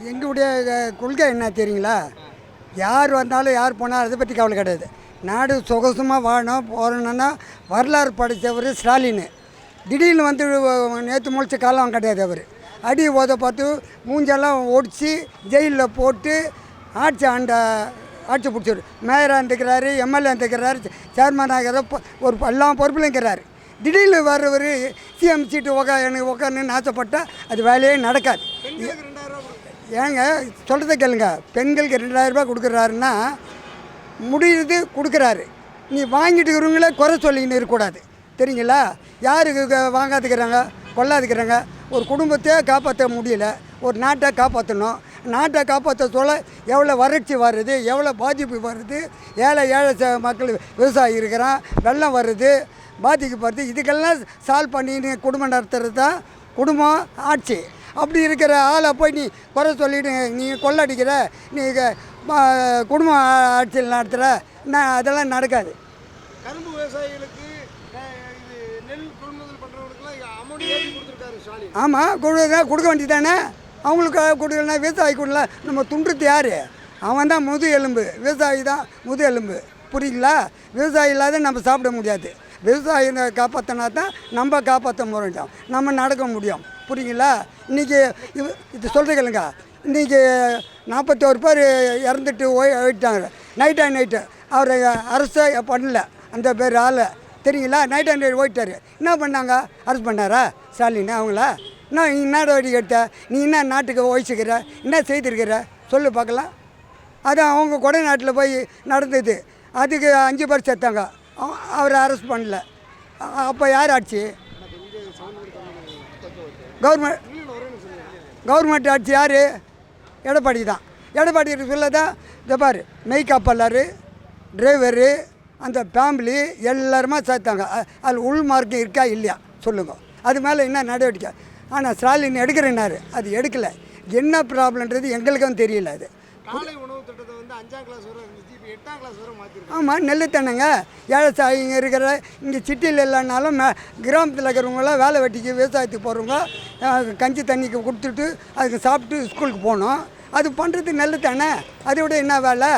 எங்களுடைய கொள்கை என்ன தெரியுங்களா? யார் வந்தாலும் யார் போனாலும் அதை பற்றி கவலை கிடையாது. நாடு சொகசமாக வாழணும் போகணுன்னா வரலாறு படைத்தவர் ஸ்டாலின். திடீர்னு வந்து நேற்று முழிச்ச காலம் கிடையாது. அவர் அடி ஓத பார்த்து மூஞ்செல்லாம் ஒடிச்சு ஜெயிலில் போட்டு ஆட்சி பிடிச்சாரு. மேயராக இருந்துக்கிறாரு, எம்எல்ஏ இருந்துக்கிறாரு, சேர்மனாக ஒரு எல்லாம் பொறுப்புலையும் இருக்கிறாரு. திடீர்னு வர்றவர் சிஎம் சீட்டு எனக்கு உக்காருன்னு ஆசைப்பட்டால் அது வேலையே நடக்காது. ஏங்க சொல்கிறத கேளுங்க. பெண்களுக்கு 2000 ரூபாய் கொடுக்குறாருன்னா முடியுது கொடுக்குறாரு. நீ வாங்கிட்டு இருக்கிறவங்களே குறை சொல்லின்னு இருக்கக்கூடாது. தெரியுங்களா? யாருக்கு வாங்காதுக்கிறாங்க, கொள்ளாதுக்கிறாங்க. ஒரு குடும்பத்தையே காப்பாற்ற முடியல, ஒரு நாட்டை காப்பாற்றணும். நாட்டை காப்பாற்ற சொல்ல எவ்வளோ வறட்சி வருது, எவ்வளோ பாதிப்பு வருது. ஏழை மக்கள் விவசாயி இருக்கிறான், வெள்ளம் வருது, பாதிக்கப்படுது. இதுக்கெல்லாம் சால்வ் பண்ணின்னு குடும்பம் நடத்துறது தான் குடும்பம் ஆட்சி. அப்படி இருக்கிற ஆளை போய் நீ குறை சொல்லிட்டு நீ கொள்ளடிக்கிற, நீ குடும்பம் ஆட்சியில் நடத்துகிற, நான் அதெல்லாம் நடக்காது. கரும்பு விவசாயிகளுக்கு நெல் கொள்முதல் பண்ணுறவங்களுக்குலாம் அமௌண்ட் ஏற்றி கொடுத்துருக்காரு ஸ்டாலின். ஆமாம், கொடுக்க வேண்டியது தானே. அவங்களுக்கு கொடுக்கலன்னா விவசாயி கொடுல நம்ம துண்டுறது யார்? அவன் தான் முது எலும்பு, விவசாயி தான் முது எலும்பு. புரியுங்களா? விவசாயி இல்லாத நம்ம சாப்பிட முடியாது. விவசாயியை காப்பாற்றினா தான் நம்ம காப்பாற்ற முடியும், நம்ம நடக்க முடியும். புரியுங்களா? இன்றைக்கி இது சொல்கிறீங்களுங்க. இன்றைக்கி 41 பேர் இறந்துட்டு போயிட்டாங்க. நைட்டு அவர் அரசை பண்ணல அந்த பேர் ஆள். தெரியுங்களா? நைட் போயிட்டார். என்ன பண்ணாங்க? அரெஸ்ட் பண்ணாரா ஸ்டாலின் அவங்கள? நான் என்ன நடவடிக்கை எடுத்த? நீ என்ன நாட்டுக்கு வயசுக்கிற, என்ன செய்திருக்கிற சொல்லு பார்க்கலாம். அது அவங்க கொடைநாட்டில் போய் நடந்தது. அதுக்கு 5 பேர் செத்தாங்க. அவரை அரெஸ்ட் பண்ணல. அப்போ யார் ஆட்சி? கவர்மெண்ட் ஆட்சி யார்? எடப்பாடி தான். எடப்பாடி சொல்ல தான் இந்த பாரு மெய்காப்பாளர், டிரைவரு, அந்த ஃபேமிலி எல்லாருமே சேர்த்தாங்க. அதில் உள் மார்க்கம் இருக்கா இல்லையா சொல்லுங்க. அது மேலே என்ன நடவடிக்கை? ஆனால் ஸ்டாலின் எடுக்கிறேன்னாரு, அது எடுக்கலை. என்ன ப்ராப்ளம்ன்றது எங்களுக்கும் தெரியல. அது காலை உணவு திட்டத்தை வந்து 5ஆம் கிளாஸ் வரை இருந்துச்சு, இப்போ 8ஆம் கிளாஸ் வரை மாற்றிருக்காங்க. ஆமாம், நெல் தானேங்க. ஏழை இங்கே இருக்கிற இங்கே சிட்டியில் இல்லைனாலும் கிராமத்தில் இருக்கிறவங்களாம் வேலை வெட்டிக்கு விவசாயத்துக்கு போகிறவங்க கஞ்சி தண்ணிக்கு கொடுத்துட்டு அதுக்கு சாப்பிட்டு ஸ்கூலுக்கு போகணும். அது பண்ணுறது நெல் தானே. அதை விட என்ன வேலை?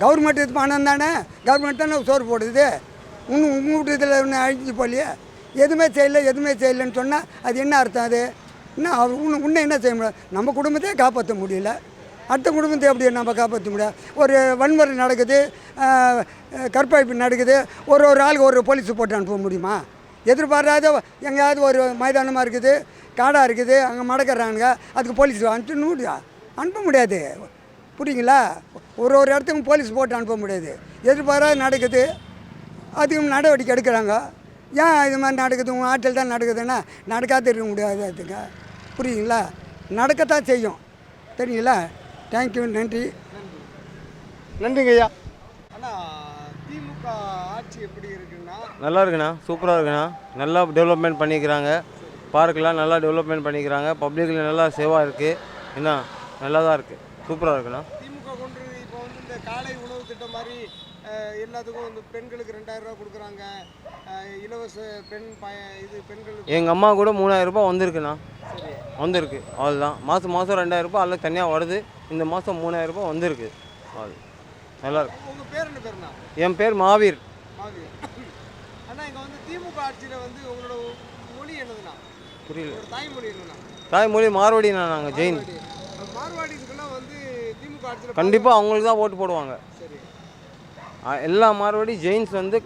கவர்மெண்ட் இது பணம் தானே. கவர்மெண்ட் தானே சோறு போடுது. உங்கள் வீட்டு இதில் ஒன்று அழிஞ்சு போலியே. எதுவுமே செய்யலைன்னு சொன்னால் அது என்ன அர்த்தம்? அது என்ன இன்னும் என்ன செய்ய முடியாது? நம்ம குடும்பத்தையே காப்பாற்ற முடியல, அடுத்த குடும்பத்தை எப்படி நம்ம காப்பாற்ற முடியாது? ஒரு வன்முறை நடக்குது, கற்பழிப்பு நடக்குது, ஒரு ஆளுக்கு ஒரு போலீஸ் போட்டு அனுப்ப முடியுமா? எதிர்பாராத எங்கேயாவது ஒரு மைதானமாக இருக்குது, காடாக இருக்குது, அங்கே மடக்கிறானுங்க, அதுக்கு போலீஸ் அனுப்ப முடியாது. புரியுங்களா? ஒரு இடத்துக்கும் போலீஸ் போட்டு அனுப்ப முடியாது. எதிர்பாராத நடக்குது, அதுக்கும் நடவடிக்கை எடுக்கிறாங்க. ஏன் இது மாதிரி நடக்குது? உங்கள் ஆட்டில் தான் நடக்குதுன்னா நடக்காத இருக்க முடியாது. அதுங்க புரியுங்களா? நடக்கத்தான் செய்யும். தெரியுங்களா? தேங்க்யூ, நன்றி. நன்றிங்க ஐயா. ஆனால் திமுக ஆட்சி எப்படி இருக்குன்னா? நல்லா இருக்குண்ணா, சூப்பராக இருக்குண்ணா. நல்லா டெவலப்மெண்ட் பண்ணிக்கிறாங்க. பார்க்கெலாம் நல்லா டெவலப்மெண்ட் பண்ணிக்கிறாங்க. பப்ளிக்கில் நல்லா சேவாக இருக்குது. என்ன நல்லா தான் இருக்குது, சூப்பராக இருக்குண்ணா. திமுக கொண்டு இப்போ வந்து இந்த காலை உணவு திட்டம் மாதிரி எல்லாத்துக்கும் வந்து பெண்களுக்கு 2000 ரூபா கொடுக்குறாங்க. இலவச பெண்களுக்கு எங்கள் அம்மா கூட 3000 ரூபாய் வந்திருக்குண்ணா. வந்திருக்கு, அவ்வளோதான். மாதம் 2000 ரூபாய் அதில் தனியாக வருது. இந்த மாதம் 3000 ரூபாய் வந்திருக்கு. அது நல்லாயிருக்கு. உங்கள் பேர் என்ன பேருண்ணா? என் பேர் மாவீர். ஆனால் இங்கே வந்து திமுக ஆட்சியில் வந்து உங்களோட மொழி என்னதுண்ணா? புரியல. தாய்மொழி என்னண்ணா? தாய்மொழி மார்வாடிண்ணா. நாங்கள் ஜெயின். மார்வாடிஸ்க்குலாம் வந்து திமுக ஆட்சியில் கண்டிப்பாக அவங்களுக்கு தான் ஓட்டு போடுவாங்க. சரி, எல்லா மார்வாடி ஜெயின்ஸ் வந்து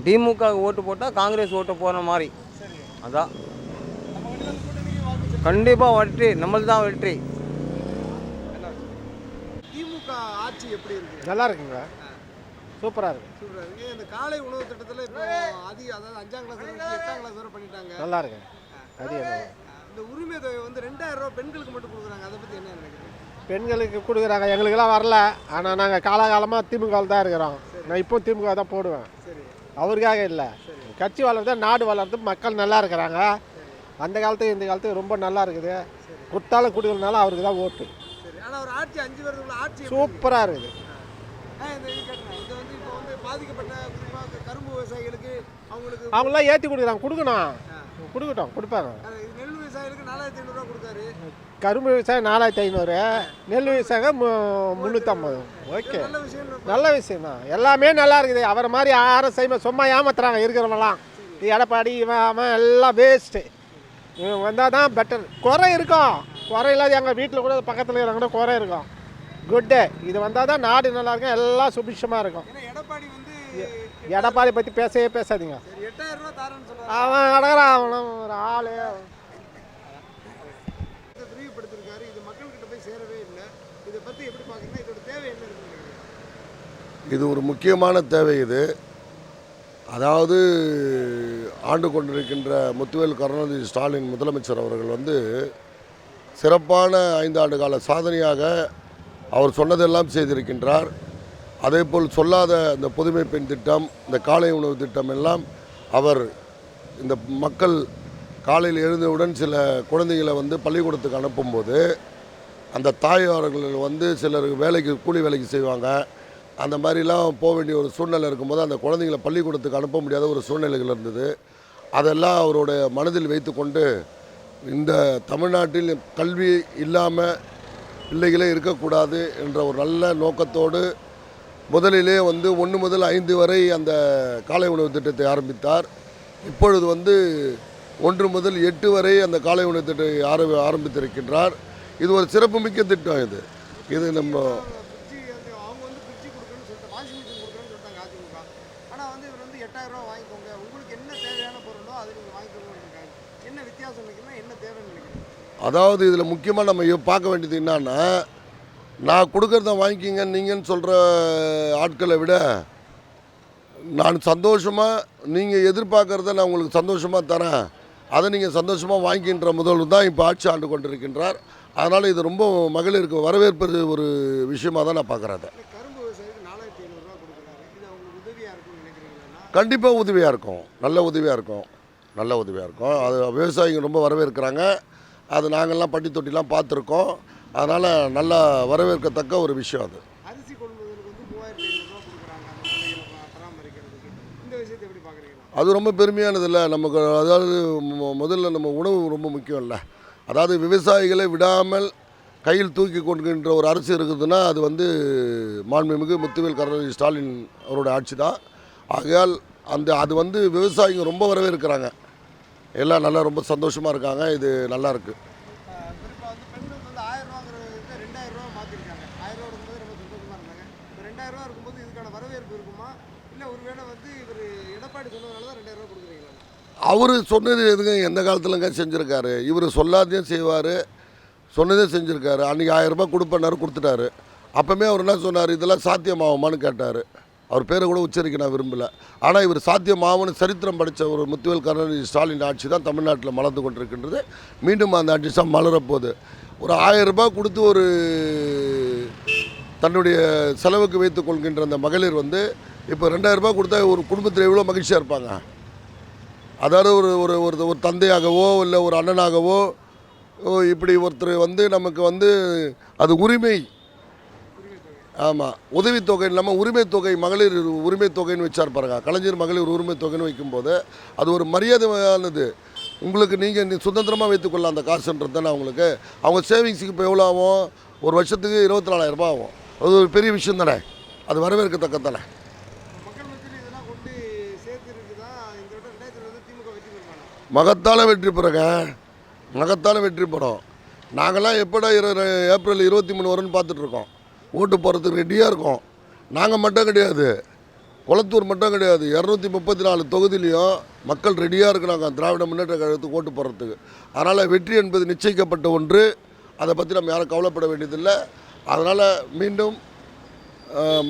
திமுக ஓட்டு போட்டால் காங்கிரஸ் ஓட்டு போகிற மாதிரி. அதான் கண்டிப்பாக வெற்றி, நம்மளுக்கு தான் வெற்றி. திமுக ஆட்சி எப்படி இருக்கு? நல்லா இருக்குங்க, சூப்பராக இருக்கு. சூப்பராக இருக்கு. இந்த காலை உணவு திட்டத்தில் இப்போ அதாவது 5ஆம் கிளாஸ் வரை 8ஆம் கிளாஸ் வரை பண்ணிட்டாங்க. நல்லா இருக்கு. இந்த உரிமை தொகை வந்து 2000 ரூபா பெண்களுக்கு மட்டும் கொடுக்குறாங்க. அதை பற்றி என்ன நினைக்கிறீங்க? பெண்களுக்கு கொடுக்குறாங்க, எங்களுக்கெல்லாம் வரல. ஆனால் நாங்கள் காலகாலமாக திமுக தான் இருக்கிறோம். நான் இப்போ திமுக தான் போடுவேன். சரி, அவருக்காக இல்லை. கட்சி வளர்றது, நாடு வளர்றது, மக்கள் நல்லா இருக்கிறாங்க. அந்த காலத்துக்கு இந்த காலத்துக்கு ரொம்ப நல்லா இருக்குது. கொடுத்தாலும் கொடுக்கறதுனால அவருக்கு தான் ஓட்டு. சரி, ஆனால் ஒரு ஆட்சி 5 வருஷத்துக்குள்ள ஆட்சி சூப்பராக இருக்குது. இது வந்து இப்போ வந்து பாதிக்கப்பட்ட குறிப்பாக கரும்பு விவசாயிகளுக்கு அவங்களாம் ஏற்றி கொடுக்குறாங்க. கொடுக்கட்டும், கொடுப்பாங்க. நெல் விவசாயிகளுக்கு 4500 கொடுத்தாரு. கரும்பு விவசாயம் 4500, நெல் விவசாயம் 350. ஓகே, நல்ல விஷயம். நல்ல விஷயம் தான். எல்லாமே நல்லா இருக்குது. அவரை மாதிரி யாரும் செய்ய சும்மா ஏமாத்துறாங்க இருக்கிறவங்களாம். எடப்பாடி இவன் அவன் எல்லாம் வேஸ்ட்டு. இவன் வந்தால் தான் பெட்டர். குறை இருக்கும், குறை இல்லாத எங்கள் வீட்டில் கூட பக்கத்தில் இருக்கிறவங்க கூட குறை இருக்கும். குட்டு, இது வந்தால் தான் நாடு நல்லா இருக்கும், எல்லாம் சுபிஷமாக இருக்கும். ஏன்னா எடப்பாடி வந்து எடப்பாடி பற்றி பேசவே பேசாதீங்க. 8000 ரூபா தாரேன்னு சொல்றாரு. அவன் அடகிறான், அவனும் ஒரு ஆள். விரிவுபடுத்திருக்காரு. இது மக்கள்கிட்ட போய் சேரவே இல்லை. இதை பற்றி எப்படி பார்க்குறீங்கன்னா இதோட தேவை என்ன இருக்குன்னு? இது ஒரு முக்கியமான தேவை. இது அதாவது ஆண்டு கொண்டிருக்கின்ற முத்துவேல் கருணாநிதி ஸ்டாலின் முதலமைச்சர் அவர்கள் வந்து சிறப்பான 5 ஆண்டு கால சாதனையாக அவர் சொன்னதெல்லாம் செய்திருக்கின்றார். அதேபோல் சொல்லாத இந்த புதுமை பெண் திட்டம், இந்த காலை உணவு திட்டம் எல்லாம் அவர் இந்த மக்கள் காலையில் எழுந்தவுடன் சில குழந்தைகளை வந்து பள்ளிக்கூடத்துக்கு அனுப்பும்போது அந்த தாயார்கள் வந்து சிலர் வேலைக்கு கூலி வேலைக்கு செய்வாங்க. அந்த மாதிரிலாம் போக வேண்டிய ஒரு சூழ்நிலை இருக்கும்போது அந்த குழந்தைங்களை பள்ளிக்கூடத்துக்கு அனுப்ப முடியாத ஒரு சூழ்நிலைகள் இருந்தது. அதெல்லாம் அவருடைய மனதில் வைத்து கொண்டு இந்த தமிழ்நாட்டில் கல்வி இல்லாமல் பிள்ளைகளே இருக்கக்கூடாது என்ற ஒரு நல்ல நோக்கத்தோடு முதலிலே வந்து 1 முதல் 5 வரை அந்த காலை உணவு திட்டத்தை ஆரம்பித்தார். இப்பொழுது வந்து 1 முதல் 8 வரை அந்த காலை உணவு திட்டத்தை ஆரம்பித்திருக்கின்றார். இது ஒரு சிறப்புமிக்க திட்டம். இது நம்ம அவங்க வந்து ஃப்ரிட்ஜ் கொடுக்குறேன்னு சொல்லிட்டு வாஷிங் மிஷின் கொடுக்குறேன்னு சொல்லிட்டாங்க அதிமுக. ஆனால் வந்து இவர் வந்து 8000 ரூபா வாங்கிக்கோங்க, உங்களுக்கு என்ன தேவையான பொருளோ அதை நீங்கள் வாங்கிக்கோங்கன்னு இருக்காங்க. என்ன வித்தியாசம் நினைக்கிறீங்கன்னா என்ன தேவைன்னு நினைக்கிறீங்க? அதாவது இதில் முக்கியமாக நம்ம பார்க்க வேண்டியது என்னன்னா, நான் கொடுக்குறத வாங்கிக்கிங்க நீங்கன்னு சொல்கிற ஆட்களை விட நான் சந்தோஷமாக நீங்கள் எதிர்பார்க்குறத நான் உங்களுக்கு சந்தோஷமாக தரேன், அதை நீங்கள் சந்தோஷமாக வாங்கின்ற முதல்வர் தான் இப்போ ஆட்சி ஆண்டு கொண்டிருக்கின்றார். அதனால் இது ரொம்ப மகளிருக்கு வரவேற்பு ஒரு விஷயமாக தான் நான் பார்க்குறேன். கரும்பு விவசாயிக்கு 4500 ரூபா கொடுக்குறாரு. இது அவங்களுக்கு உதவியாக இருக்கும்னு நினைக்கிறீங்களா? கண்டிப்பாக உதவியாக இருக்கும், நல்ல உதவியாக இருக்கும், நல்ல உதவியாக இருக்கும். அது விவசாயிகள் ரொம்ப வரவேற்கிறாங்க. அது நாங்கள்லாம் பட்டி தொட்டிலாம் பார்த்துருக்கோம். அதனால் நல்லா வரவேற்கத்தக்க ஒரு விஷயம் அது. அரிசி கொள்முதலுக்கு வந்து 3500 ரூபா கொடுக்குறாங்க அந்த குழந்தைகளை பராமரிக்கிறதுக்கு. இந்த விஷயத்தை எப்படி பார்க்குறீங்களா? அது ரொம்ப பெருமையானது இல்லை நமக்கு. அதாவது முதல்ல நம்ம உணவு ரொம்ப முக்கியம் இல்லை. அதாவது விவசாயிகளை விடாமல் கையில் தூக்கி கொண்டுகின்ற ஒரு அரசு இருக்குதுன்னா அது வந்து மாண்புமிகு முத்துவேல் கருணாநிதி ஸ்டாலின் அவரோட ஆட்சி தான். ஆகையால் அது வந்து விவசாயிங்க ரொம்ப வரவேற்கிறாங்க. எல்லாம் நல்லா ரொம்ப சந்தோஷமாக இருக்காங்க. இது நல்லா இருக்குது. குறிப்பாக வந்து பெண்களுக்கு வந்து 1000 ரூபாங்கிறத 2000 ரூபா மாற்றிருக்காங்க. 1000 ரூபா இருக்கும்போது ரொம்ப சந்தோஷமாக இருந்தாங்க. இப்போ 2000 ரூபா இருக்கும்போது இதுக்கான வரவேற்பு இருக்குமா, இல்லை ஒருவேளை வந்து இவர் எடப்பாடி சொன்னதுனால தான் 2000 ரூபா கொடுக்குறீங்களா? அவர் சொன்னது எதுங்க எந்த காலத்துலங்க செஞ்சுருக்காரு? இவர் சொல்லாதையும் செய்வார், சொன்னதே செஞ்சுருக்காரு. அன்றைக்கி 1000 ரூபாய் கொடுப்பேன்னாரு, கொடுத்துட்டாரு. அப்போமே அவர் என்ன சொன்னார், இதெல்லாம் சாத்தியமாகுமான்னு கேட்டார். அவர் பேரை கூட உச்சரிக்க நான் விரும்பலை. ஆனால் இவர் சாத்தியமாகும்னு சரித்திரம் படித்த ஒரு முத்துவேல் கருணாநிதி ஸ்டாலின் ஆட்சி தான் தமிழ்நாட்டில் மலர்ந்து கொண்டிருக்கின்றது. மீண்டும் அந்த ஆட்சி தான் மலரப்போகுது. ஒரு 1000 ரூபாய் கொடுத்து ஒரு தன்னுடைய செலவுக்கு வைத்து கொள்கின்ற அந்த மகளிர் வந்து இப்போ 2000 ரூபாய் கொடுத்தா ஒரு குடும்பத்தில் எவ்வளோ மகிழ்ச்சியாக இருப்பாங்க. அதாவது ஒரு ஒரு ஒரு தந்தையாகவோ இல்லை ஒரு அண்ணனாகவோ இப்படி ஒருத்தர் வந்து நமக்கு வந்து அது உரிமை. ஆமாம், உதவித்தொகை இல்லாமல் உரிமை தொகை, மகளிர் உரிமை தொகைன்னு வச்சார் பாருங்க. கலைஞர் மகளிர் உரிமை தொகைன்னு வைக்கும்போது அது ஒரு மரியாதையானது. உங்களுக்கு நீங்கள் சுதந்திரமாக வைத்துக்கொள்ளலாம் அந்த காசுன்றது தானே அவங்களுக்கு. அவங்க சேவிங்ஸுக்கு இப்போ எவ்வளோ ஆகும்? ஒரு வருஷத்துக்கு 24,000 ரூபாய் ஆகும். அது ஒரு பெரிய விஷயம் தானே, அது வரவேற்கத்தக்க தானே. மக்கள் மத்தியில் இதெல்லாம் கொண்டு சேர்த்துருக்குதா இந்த விட 2020 திமுக வெற்றி பெறுவாங்க? மகத்தான வெற்றி பெறுங்க, மகத்தான வெற்றி பெறும். நாங்கள்லாம் எப்படா ஏப்ரல் 23 வரும்னு பார்த்துட்ருக்கோம். ஓட்டு போகிறதுக்கு ரெடியாக இருக்கோம். நாங்கள் மட்டும் கிடையாது, குளத்தூர் மட்டும் கிடையாது, 234 தொகுதியிலையும் மக்கள் ரெடியாக இருக்கிறாங்க திராவிட முன்னேற்ற கழகத்துக்கு ஓட்டு போடுறதுக்கு. அதனால் வெற்றி என்பது நிச்சயிக்கப்பட்ட ஒன்று. அதை பற்றி நம்ம யாரும் கவலைப்பட வேண்டியதில்லை. அதனால் மீண்டும்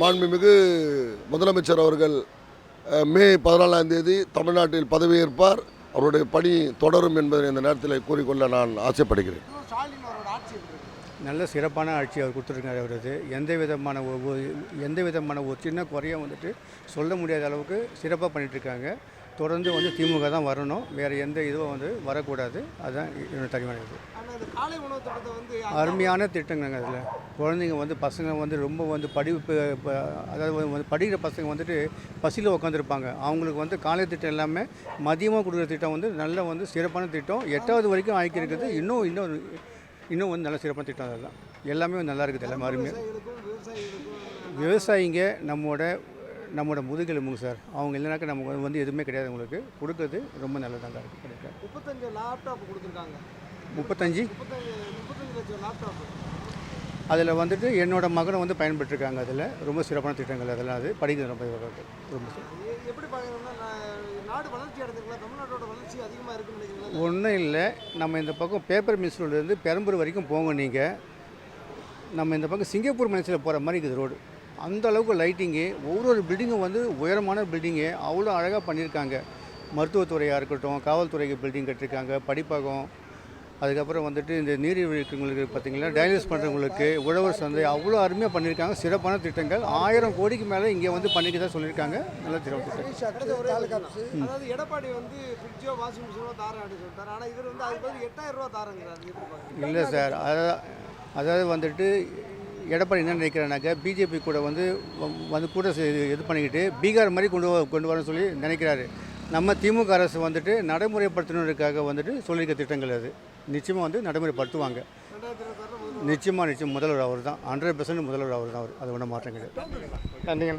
மாண்புமிகு முதலமைச்சர் அவர்கள் மே 14ஆம் தேதி தமிழ்நாட்டில் பதவியேற்பார். அவருடைய பணி தொடரும் என்பதை இந்த நேரத்தில் கூறிக்கொள்ள நான் ஆசைப்படுகிறேன். ஸ்டாலின் அவரோட ஆட்சி எப்படி இருக்கு? நல்ல சிறப்பான ஆட்சி அவர் கொடுத்துருக்காரு. அவரது எந்த விதமான ஒரு சின்ன குறையும் வந்துட்டு சொல்ல முடியாத அளவுக்கு சிறப்பாக பண்ணிகிட்ருக்காங்க. தொடர்ந்து வந்து திமுக தான் வரணும், வேறு எந்த இதுவும் வந்து வரக்கூடாது. அதுதான் என்னோட தனியான இது. ஆனால் இந்த காலை உணவு திட்டத்தை வந்து அருமையான திட்டங்க. அதில் குழந்தைங்க வந்து பசங்க வந்து ரொம்ப வந்து படிப்பு அதாவது வந்து படிக்கிற பசங்க வந்துட்டு பசியில் உட்காந்துருப்பாங்க. அவங்களுக்கு வந்து காலை திட்டம் எல்லாமே மதியமாக கொடுக்குற திட்டம் வந்து நல்ல வந்து சிறப்பான திட்டம். 8வது வரைக்கும் ஆகிக்கிறது இன்னும் வந்து நல்ல சிறப்பான திட்டம். அதெல்லாம் எல்லாமே வந்து நல்லா இருக்குது. எல்லாமே அருமையாக விவசாயிகளுக்கும் விவசாயிங்க நம்மளோட முதுகெலும்புங்க சார். அவங்க இல்லைனாக்கா நமக்கு வந்து எதுவுமே கிடையாது. உங்களுக்கு கொடுக்குறது ரொம்ப நல்லதாக இருக்குது. கிடைக்காது. 35 லேப்டாப் கொடுத்துருக்காங்க. 35 35 லட்சம் லேப்டாப். அதில் வந்துட்டு என்னோடய மகனை வந்து பயன்பெற்றிருக்காங்க. அதில் ரொம்ப சிறப்பான திட்டங்கள் அதெல்லாம். அது படிக்கிறது ரொம்ப எப்படி பார்க்குறோம்னா நாடு வளர்ச்சி அடைஞ்சிருக்கல, தமிழ்நாட்டோட வளர்ச்சி அதிகமாக இருக்குன்னு நினைக்கிறீங்களா? ஒன்றும் இல்லை. நம்ம இந்த பக்கம் பேப்பர் மில்ஸ்லேருந்து பெரம்பூர் வரைக்கும் போங்க. நீங்கள் நம்ம இந்த பக்கம் சிங்கப்பூர் மனசில் போகிற மாதிரி இருக்குது ரோடு. அந்த அளவுக்கு லைட்டிங்கு, ஒவ்வொரு பில்டிங்கும் வந்து உயரமான பில்டிங்கு அவ்வளோ அழகாக பண்ணியிருக்காங்க. மருத்துவத்துறையாக இருக்கட்டும், காவல்துறைக்கு பில்டிங் கட்டியிருக்காங்க, படிப்பகம், அதுக்கப்புறம் வந்துட்டு இந்த நீர்வீழ்ச்சிங்களுக்கு பார்த்தீங்கன்னா டயாலிசிஸ் பண்ணுறவங்களுக்கு உழவர் சந்தை அவ்வளோ அருமையாக பண்ணியிருக்காங்க. சிறப்பான திட்டங்கள் 1000 கோடிக்கு மேலே இங்கே வந்து பண்ணிக்கிறதா சொல்லியிருக்காங்க. நல்ல திட்டம். அதாவது எடப்பாடி வந்து ஃப்ரிட்ஜோ வாஷிங் மிஷினோ தாரேன் அப்படின்னு சொல்லிட்டாரு. ஆனால் இவர் வந்து அதுக்கு பதில் 8000 ரூபா தாரங்கிறாரு. இல்லை சார், அதாவது வந்துட்டு எடப்பாடி என்ன நினைக்கிறானாக்கா பிஜேபி கூட வந்து கூட இது பண்ணிக்கிட்டு பீகார் மாதிரி கொண்டு வரணும்னு சொல்லி நினைக்கிறாரு. நம்ம திமுக அரசு வந்துட்டு நடைமுறைப்படுத்தணுன்றதுக்காக வந்துட்டு சொல்லியிருக்க திட்டங்கள் அது நிச்சயமாக வந்து நடைமுறைப்படுத்துவாங்க. நிச்சயமாக முதல்வர் அவர் தான். 100% முதல்வர் அவர் தான். அது ஒன்றும் மாற்றம் கிடையாது. நன்றிங்கண்ணா.